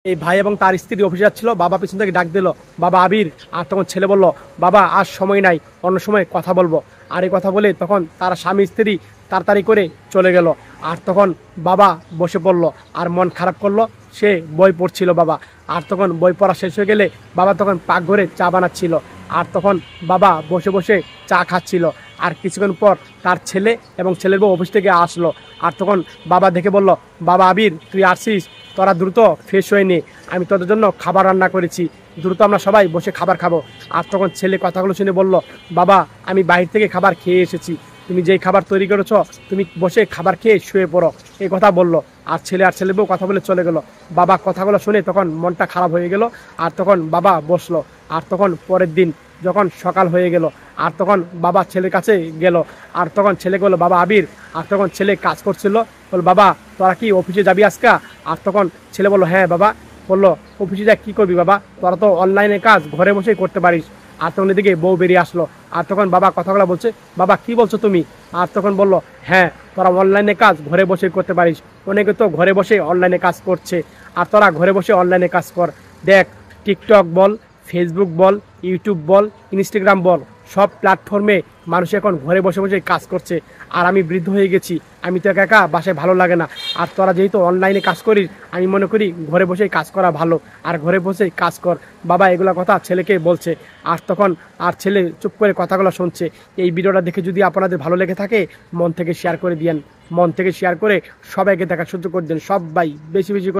এই ভাই এবং তার স্ত্রী অফিসে যাচ্ছিল, বাবা পিছন থেকে ডাক দিল, বাবা আবির। আর তখন ছেলে বলল, বাবা আজ সময় নাই, অন্য সময় কথা বলবো। আর এই কথা বলে তখন তারা স্বামী স্ত্রী তাড়াতাড়ি করে চলে গেল। আর তখন বাবা বসে পড়লো আর মন খারাপ করলো, সে বই পড়ছিল বাবা। আর তখন বই পড়া শেষ হয়ে গেলে বাবা তখন পাকঘরে চা বানাচ্ছিল। আর তখন বাবা বসে বসে চা খাচ্ছিল। আর কিছুক্ষণ পর তার ছেলে এবং ছেলের বউ অফিস থেকে আসলো। আর তখন বাবা দেখে বলল, বাবা আবির তুই আসছিস, তোরা দ্রুত ফ্রেশ হয়ে নে, আমি তোদের জন্য খাবার রান্না করেছি, দ্রুত আমরা সবাই বসে খাবার খাবো। আর তখন ছেলে কথাগুলো শুনে বলল, বাবা আমি বাইরে থেকে খাবার খেয়ে এসেছি, তুমি যেই খাবার তৈরি করেছ তুমি বসে খাবার খেয়ে শুয়ে পড়ো, এই কথা বলল। আর ছেলে বউ কথা বলে চলে গেল। বাবা কথাগুলো শুনে তখন মনটা খারাপ হয়ে গেল। আর তখন বাবা বসলো। আর তখন পরের দিন যখন সকাল হয়ে গেল, আর তখন বাবা ছেলের কাছে গেল। আর তখন ছেলেকে বললো, বাবা আবির। আর তখন ছেলে কাজ করছিল, বল বাবা তোরা কি অফিসে যাবি আজকে? আর তখন ছেলে বললো, হ্যাঁ বাবা। বললো, অফিসে যা কী করবি বাবা, তোরা তো অনলাইনে কাজ ঘরে বসেই করতে পারিস। আর তখন এদিকে বউ বেরিয়ে আসলো। আর তখন বাবা কথাগুলো বলছে, বাবা কি বলছো তুমি? আর তখন বললো, হ্যাঁ তোরা অনলাইনে কাজ ঘরে বসে করতে পারিস, অনেকে তো ঘরে বসে অনলাইনে কাজ করছে, আর তোরা ঘরে বসে অনলাইনে কাজ কর। দেখ, টিকটক বল, ফেসবুক বল, ইউটিউব বল, ইনস্টাগ্রাম বল, সব প্ল্যাটফর্মে মানুষ এখন ঘরে বসে বসে কাজ করছে। আর আমি বৃদ্ধ হয়ে গেছি, আমি তো একা একা বাসায় ভালো লাগে না। আর তোরা যেহেতু অনলাইনে কাজ করিস, আমি মনে করি ঘরে বসেই কাজ করা ভালো, আর ঘরে বসেই কাজ কর। বাবা এগুলা কথা ছেলেকে বলছে। আর তখন আর ছেলে চুপ করে কথাগুলো শুনছে। এই ভিডিওটা দেখে যদি আপনাদের ভালো লেগে থাকে, মন থেকে শেয়ার করে দিয়েন, মন থেকে শেয়ার করে সবাইকে দেখা সহ্য করে দেন, সবাই বেশি বেশি করে।